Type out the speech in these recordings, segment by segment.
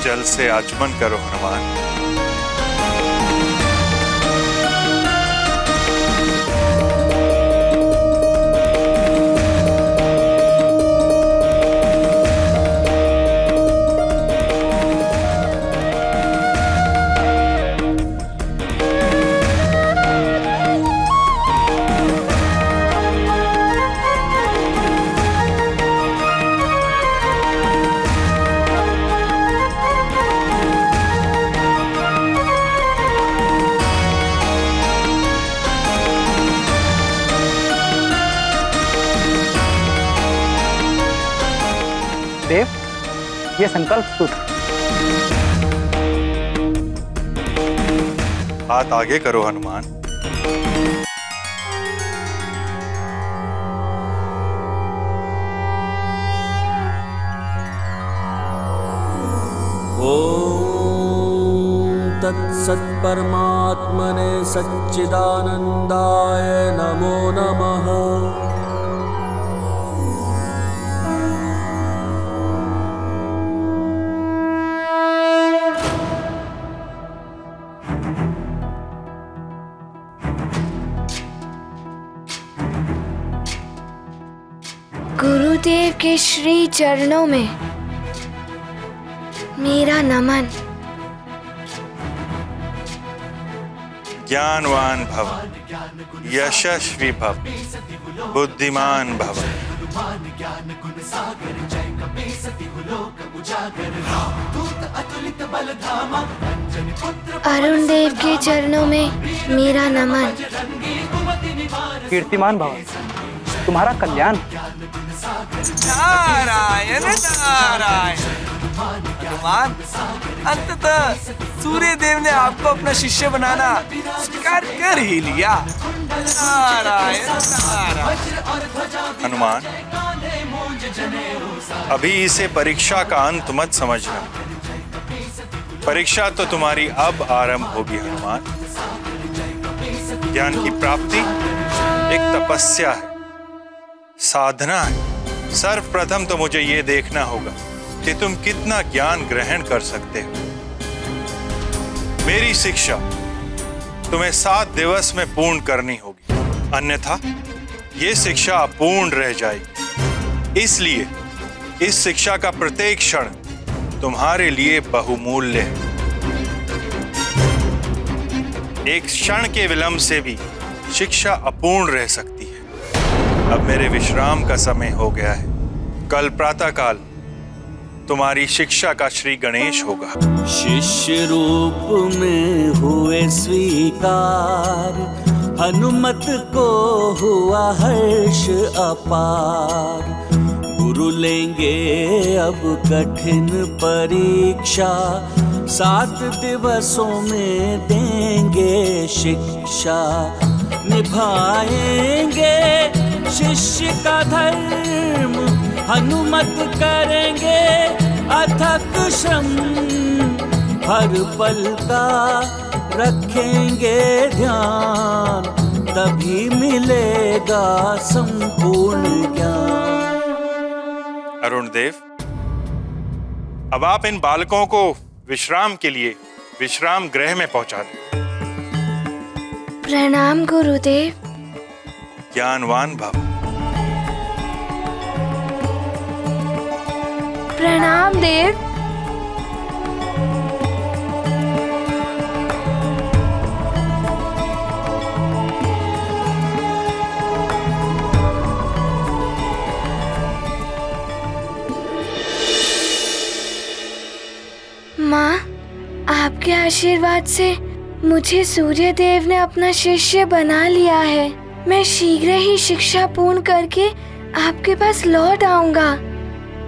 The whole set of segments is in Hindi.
जल से आचमन करो हनुमान। देव, ये संकल्प सूत्र। हाथ आगे करो हनुमान। ओम तत्सत् परमात्मने सच्चिदानंदाय नमो नमः। गुरुदेव के श्री चरणों में मेरा नमन। ज्ञानवान भव, यशस्वी भव, बुद्धिमान भव। अरुण देव के चरणों में मेरा नमन। कीर्तिमान भव, तुम्हारा कल्याण। नारायण नारायण। हनुमान, अंततः सूर्य देव ने आपको अपना शिष्य बनाना स्वीकार कर ही लिया। नारायण नारायण। हनुमान, अभी इसे परीक्षा का अंत मत समझना। परीक्षा तो तुम्हारी अब आरंभ होगी हनुमान। ज्ञान की प्राप्ति एक तपस्या है, साधना है। सर्वप्रथम तो मुझे यह देखना होगा कि तुम कितना ज्ञान ग्रहण कर सकते हो। मेरी शिक्षा तुम्हें 7 दिवस में पूर्ण करनी होगी, अन्यथा यह शिक्षा अपूर्ण रह जाएगी। इसलिए इस शिक्षा का प्रत्येक क्षण तुम्हारे लिए बहुमूल्य है। एक क्षण के विलंब से भी शिक्षा अपूर्ण रह सकती है। अब मेरे विश्राम का समय हो गया है। कल प्रातःकाल तुम्हारी शिक्षा का श्री गणेश होगा। शिष्य रूप में हुए स्वीकार, हनुमत को हुआ हर्ष अपार। गुरु लेंगे अब कठिन परीक्षा, 7 दिवसों में देंगे शिक्षा। निभाएंगे शिष्य का धर्म, हनुमत करेंगे अथक श्रम। हर पल का रखेंगे ध्यान, तभी मिलेगा संपूर्ण ज्ञान। अरुण देव, अब आप इन बालकों को विश्राम के लिए विश्राम गृह में पहुंचा दें। प्रणाम गुरुदेव। ज्ञानवान भव। प्रणाम देव। माँ, आपके आशीर्वाद से मुझे सूर्य देव ने अपना शिष्य बना लिया है। मैं शीघ्र ही शिक्षा पूर्ण करके आपके पास लौट आऊंगा।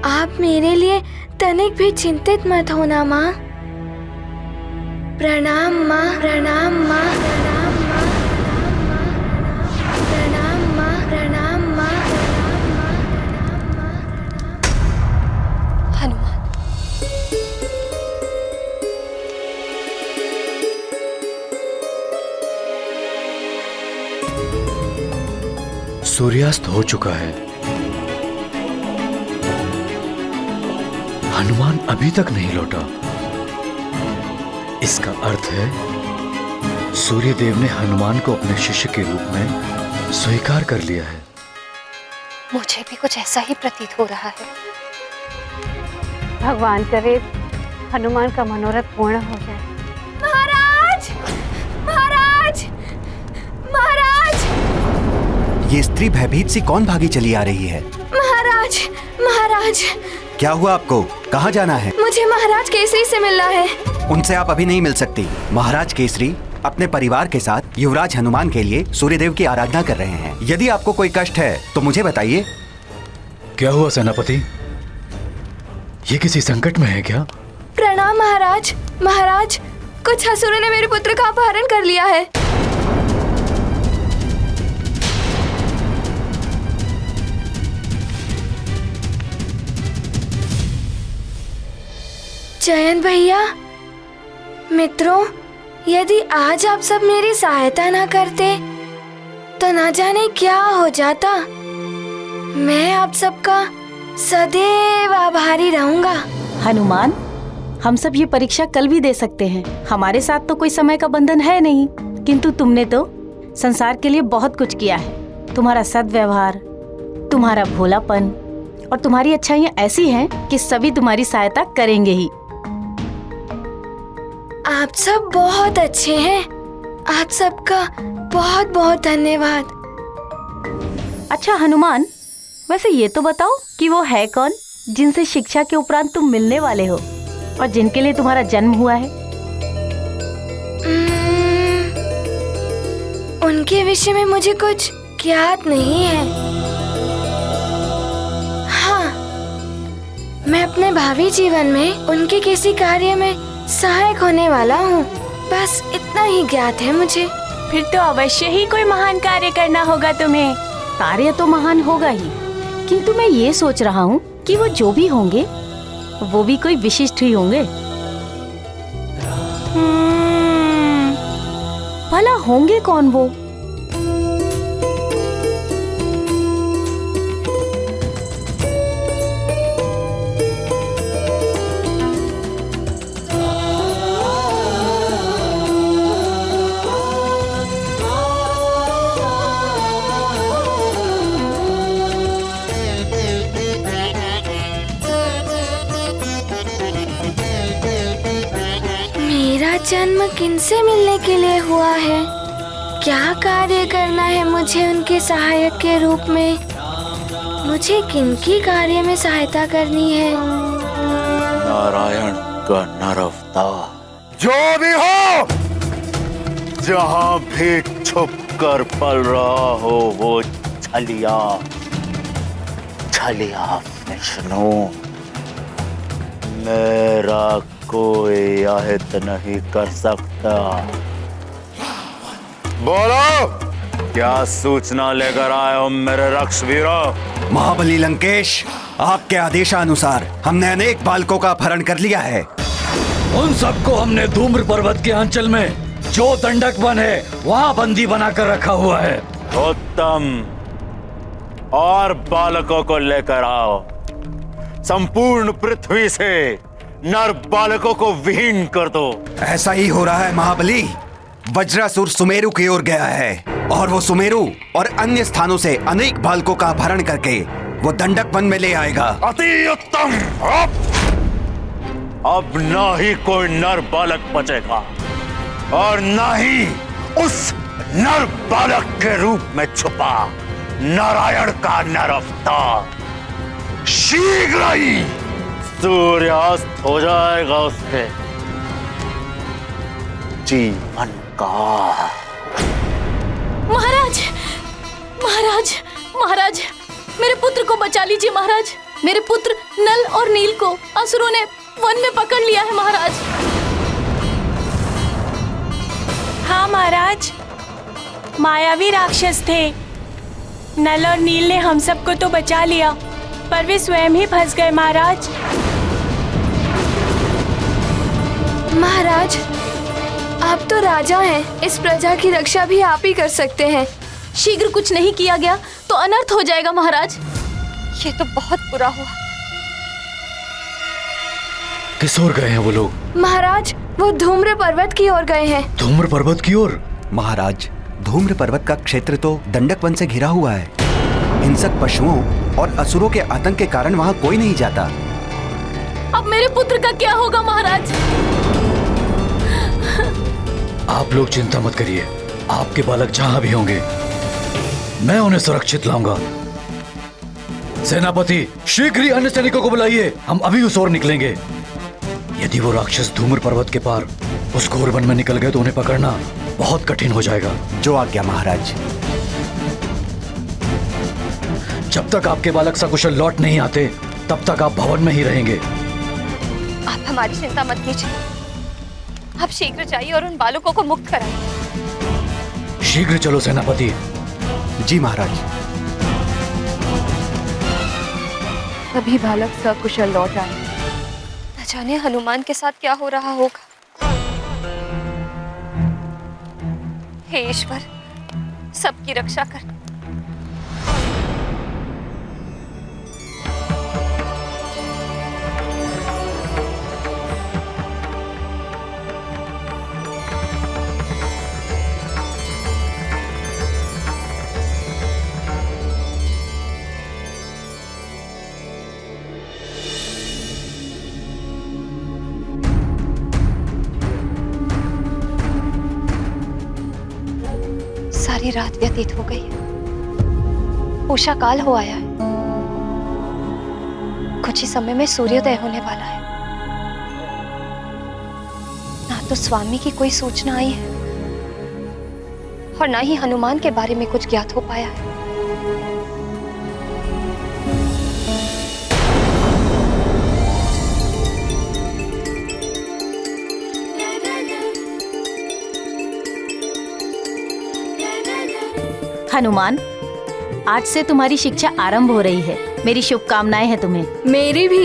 आप मेरे लिए तनिक भी चिंतित मत होना माँ। प्रणाम माँ, प्रणाम माँ, प्रणाम माँ, प्रणाम माँ, प्रणाम माँ, प्रणाम माँ। हनुमान। सूर्यास्त हो चुका है। हनुमान अभी तक नहीं लौटा। इसका अर्थ है सूर्य देव ने हनुमान को अपने शिष्य के रूप में स्वीकार कर लिया है। मुझे भी कुछ ऐसा ही प्रतीत हो रहा है। भगवान करे हनुमान का मनोरथ पूर्ण हो जाए। महाराज, महाराज, महाराज! ये स्त्री भयभीत सी कौन भागी चली आ रही है? महाराज, महाराज! क्या हुआ आपको? कहाँ जाना है? मुझे महाराज केसरी से मिलना है। उनसे आप अभी नहीं मिल सकती। महाराज केसरी अपने परिवार के साथ युवराज हनुमान के लिए सूर्यदेव की आराधना कर रहे हैं। यदि आपको कोई कष्ट है तो मुझे बताइए। क्या हुआ सेनापति? ये किसी संकट में है क्या? प्रणाम महाराज। महाराज, कुछ असुरों ने मेरे पुत्र का अपहरण कर लिया है। जयंत भैया, मित्रों, यदि आज आप सब मेरी सहायता ना करते तो ना जाने क्या हो जाता। मैं आप सबका सदैव आभारी रहूंगा। हनुमान, हम सब ये परीक्षा कल भी दे सकते हैं। हमारे साथ तो कोई समय का बंधन है नहीं, किंतु तुमने तो संसार के लिए बहुत कुछ किया है। तुम्हारा सद्व्यवहार, तुम्हारा भोलापन और तुम्हारी अच्छाइयाँ ऐसी हैं कि सभी तुम्हारी सहायता करेंगे ही। आप सब बहुत अच्छे हैं। आप सबका बहुत बहुत धन्यवाद। अच्छा हनुमान, वैसे ये तो बताओ कि वो है कौन जिनसे शिक्षा के उपरांत तुम मिलने वाले हो और जिनके लिए तुम्हारा जन्म हुआ है? उनके विषय में मुझे कुछ ज्ञात नहीं है। हाँ, मैं अपने भावी जीवन में उनके किसी कार्य में सहायक होने वाला हूँ। बस इतना ही ज्ञात है मुझे। फिर तो अवश्य ही कोई महान कार्य करना होगा तुम्हें। कार्य तो महान होगा ही, किंतु मैं ये सोच रहा हूँ कि वो जो भी होंगे वो भी कोई विशिष्ट ही होंगे। भला होंगे कौन वो? जन्म किनसे मिलने के लिए हुआ है? क्या कार्य करना है मुझे उनके सहायक के रूप में? मुझे किनकी कार्य में सहायता करनी है? नारायण का नर अवतार। जो भी हो, जहां भी छुप कर पल रहा हो वो छलिया विष्णु, मेरा कोई आहित नहीं कर सकता। बोलो, क्या सूचना लेकर आए हो मेरे रक्षवीरों? महाबली लंकेश, आपके आदेशानुसार हमने अनेक बालकों का अपहरण कर लिया है। उन सबको हमने धूम्र पर्वत के अंचल में जो दंडक वन है वहाँ बंदी बनाकर रखा हुआ है। उत्तम, और बालकों को लेकर आओ। संपूर्ण पृथ्वी से नर बालकों को विहीन कर दो। ऐसा ही हो रहा है महाबली। वज्रासुर सुमेरु की ओर गया है और वो सुमेरु और अन्य स्थानों से अनेक बालकों का अपहरण करके वो दंडक वन में ले आएगा। अति उत्तम। अब ना ही कोई नर बालक बचेगा और ना ही उस नर बालक के रूप में छुपा नारायण का नर अवतार। शीघ्र ही सूर्यास्त हो जाएगा उसके जीवन का। महाराज, महाराज, महाराज, मेरे पुत्र को बचा लीजिए महाराज। मेरे पुत्र नल और नील को असुरों ने वन में पकड़ लिया है महाराज। हाँ महाराज, मायावी राक्षस थे। नल और नील ने हम सबको तो बचा लिया, पर वे स्वयं ही फंस गए महाराज। महाराज, आप तो राजा हैं। इस प्रजा की रक्षा भी आप ही कर सकते हैं। शीघ्र कुछ नहीं किया गया तो अनर्थ हो जाएगा महाराज। ये तो बहुत बुरा हुआ। किस ओर गए हैं वो लोग? महाराज, वो धूम्र पर्वत की ओर गए हैं। धूम्र पर्वत की ओर? महाराज, धूम्र पर्वत का क्षेत्र तो दंडक वन से घिरा हुआ है। हिंसक पशुओं और असुरों के आतंक के कारण वहाँ कोई नहीं जाता। अब मेरे पुत्र का क्या होगा महाराज? आप लोग चिंता मत करिए, आपके बालक जहाँ भी होंगे मैं उन्हें सुरक्षित लाऊंगा। सेनापति, शीघ्र ही अन्य सैनिकों को बुलाइए, हम अभी उस ओर निकलेंगे। यदि वो राक्षस धूम्र पर्वत के पार उस घोर वन में निकल गए तो उन्हें पकड़ना बहुत कठिन हो जाएगा। जो आज्ञा महाराज। जब तक आपके बालक सकुशल लौट नहीं आते तब तक आप भवन में ही रहेंगे। आप हमारी चिंता मत कीजिए, आप शीघ्र जाइए और उन बालकों को मुक्त कराइए। शीघ्र चलो सेनापति। जी महाराज। अभी बालक सकुशल लौट आए, न जाने हनुमान के साथ क्या हो रहा होगा। हे ईश्वर, सबकी रक्षा कर। सारी रात व्यतीत हो गई है, उषा काल हो आया है, कुछ ही समय में सूर्योदय होने वाला है। ना तो स्वामी की कोई सूचना आई है और ना ही हनुमान के बारे में कुछ ज्ञात हो पाया है। हनुमान, आज से तुम्हारी शिक्षा आरंभ हो रही है। मेरी शुभकामनाएं हैं तुम्हें। मेरी भी।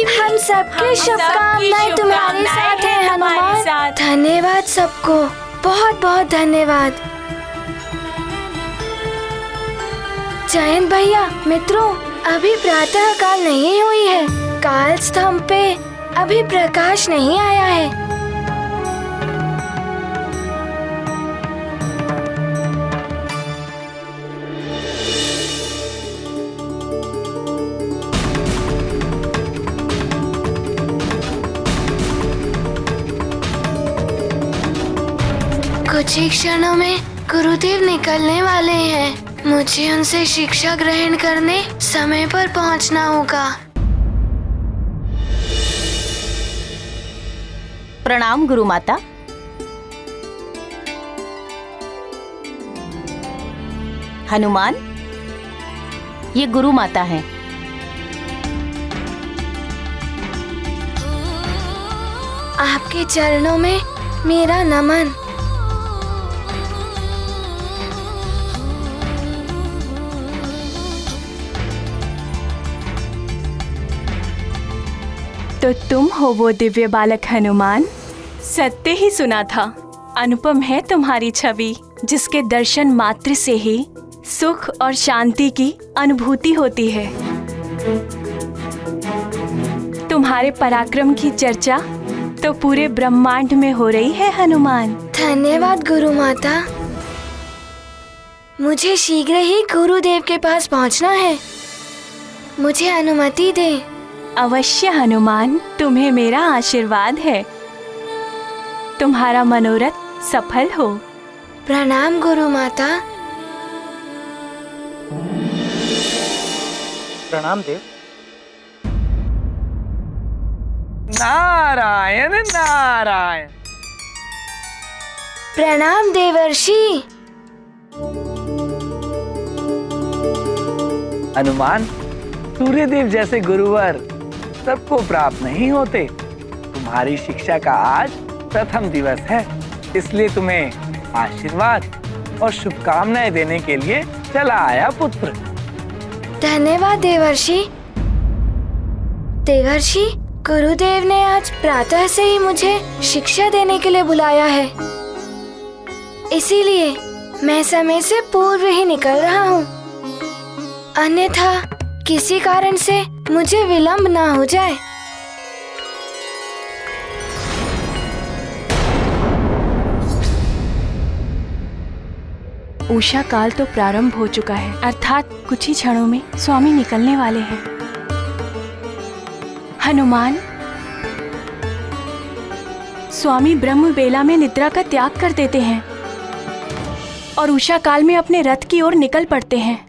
हम सबकी शुभकामनाएं तुम्हारे साथ हैं हनुमान। धन्यवाद सबको, बहुत बहुत धन्यवाद। जयंत भैया, मित्रों, अभी प्रातः काल नहीं हुई है। काल स्तंभ पे अभी प्रकाश नहीं आया है। कुछ ही क्षणों में गुरुदेव निकलने वाले हैं। मुझे उनसे शिक्षा ग्रहण करने समय पर पहुंचना होगा। प्रणाम गुरु माता। हनुमान, ये गुरु माता है। आपके चरणों में मेरा नमन। तो तुम हो वो दिव्य बालक हनुमान। सत्य ही सुना था, अनुपम है तुम्हारी छवि, जिसके दर्शन मात्र से ही सुख और शांति की अनुभूति होती है। तुम्हारे पराक्रम की चर्चा तो पूरे ब्रह्मांड में हो रही है हनुमान। धन्यवाद गुरु माता। मुझे शीघ्र ही गुरुदेव के पास पहुंचना है। मुझे अनुमति दे। अवश्य हनुमान, तुम्हें मेरा आशीर्वाद है। तुम्हारा मनोरथ सफल हो। प्रणाम गुरु माता। प्रणाम देव। नारायण नारायण। प्रणाम देवर्षि। हनुमान, सूर्यदेव जैसे गुरुवर सबको प्राप्त नहीं होते। तुम्हारी शिक्षा का आज प्रथम दिवस है, इसलिए तुम्हें आशीर्वाद और शुभकामनाएं देने के लिए चला आया पुत्र। धन्यवाद देवर्षि। देवर्षि, गुरुदेव ने आज प्रातः से ही मुझे शिक्षा देने के लिए बुलाया है, इसीलिए मैं समय से पूर्व ही निकल रहा हूँ। अन्यथा किसी कारण से मुझे विलंब ना हो जाए। उषा काल तो प्रारंभ हो चुका है, अर्थात कुछ ही क्षणों में स्वामी निकलने वाले हैं। हनुमान, स्वामी ब्रह्म बेला में निद्रा का त्याग कर देते हैं और उषा काल में अपने रथ की ओर निकल पड़ते हैं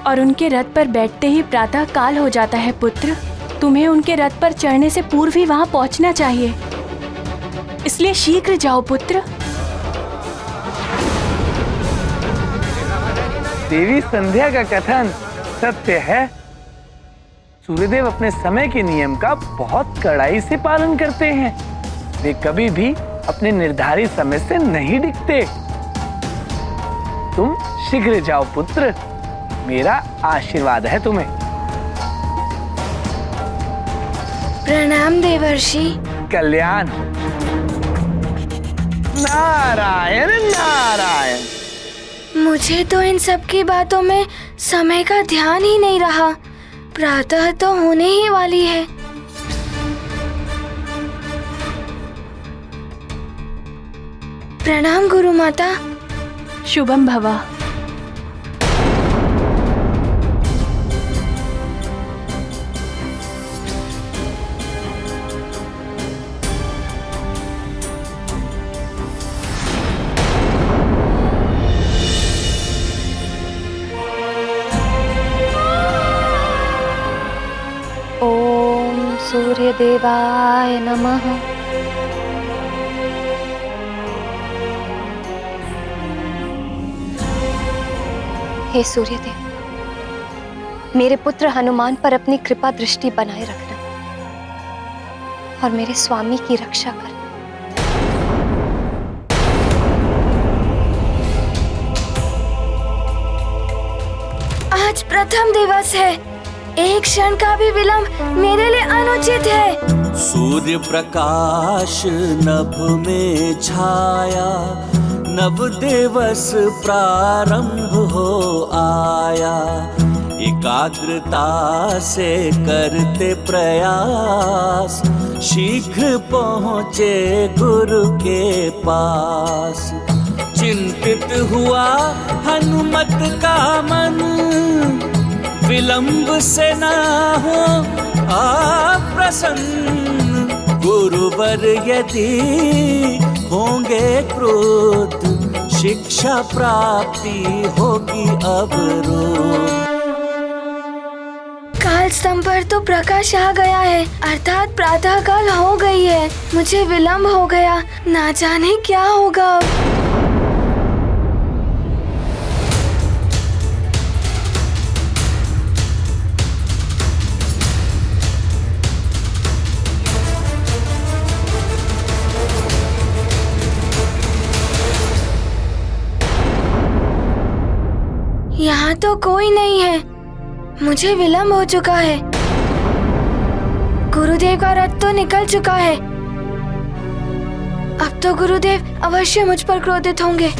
और उनके रथ पर बैठते ही प्रातः काल हो जाता है। पुत्र, तुम्हें उनके रथ पर चढ़ने से पूर्व ही वहां पहुंचना चाहिए, इसलिए शीघ्र जाओ पुत्र। देवी संध्या का कथन सत्य है। सूर्यदेव अपने समय के नियम का बहुत कड़ाई से पालन करते हैं। वे कभी भी अपने निर्धारित समय से नहीं डिगते। तुम शीघ्र जाओ पुत्र, मेरा आशीर्वाद है तुम्हें। प्रणाम देवर्षि। कल्याण। नारायण नारायण। मुझे तो इन सब की बातों में समय का ध्यान ही नहीं रहा। प्रातः तो होने ही वाली है। प्रणाम गुरु माता। शुभम भवा। ओम सूर्य देवाय नमः। हे सूर्यदेव, मेरे पुत्र हनुमान पर अपनी कृपा दृष्टि बनाए रखना और मेरे स्वामी की रक्षा करना। आज प्रथम दिवस है, एक क्षण का भी विलंब मेरे लिए अनुचित है। सूर्य प्रकाश नभ में छाया, नव दिवस प्रारंभ हो आया। एकाग्रता से करते प्रयास, शीघ्र पहुँचे गुरु के पास। चिंतित हुआ हनुमत का मन, विलंब से ना हो अप्रसन्न। गुरुवर यदि होंगे क्रोध, शिक्षा प्राप्ति होगी अवरोध। काल स्तंभ पर तो प्रकाश आ गया है, अर्थात प्रातः काल हो गई है। मुझे विलंब हो गया, ना जाने क्या होगा अब। यहाँ तो कोई नहीं है, मुझे विलंब हो चुका है। गुरुदेव का रथ तो निकल चुका है। अब तो गुरुदेव अवश्य मुझ पर क्रोधित होंगे।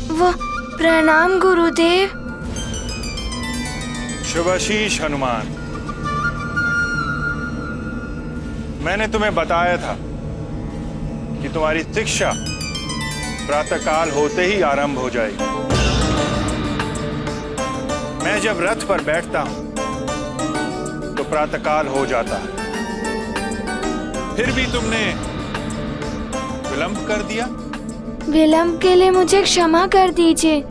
वो प्रणाम गुरुदेव। शुभाशीष हनुमान, मैंने तुम्हें बताया था कि तुम्हारी शिक्षा प्रातःकाल होते ही आरंभ हो जाएगी। मैं जब रथ पर बैठता हूं तो प्रातःकाल हो जाता है, फिर भी तुमने विलंब कर दिया। विलंब के लिए मुझे क्षमा कर दीजिए,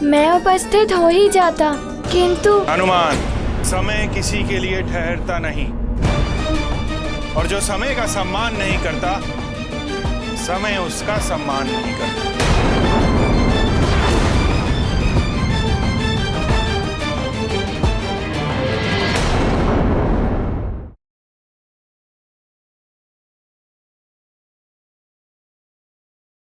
मैं उपस्थित हो ही जाता, किंतु हनुमान, समय किसी के लिए ठहरता नहीं, और जो समय का सम्मान नहीं करता, समय उसका सम्मान नहीं करता।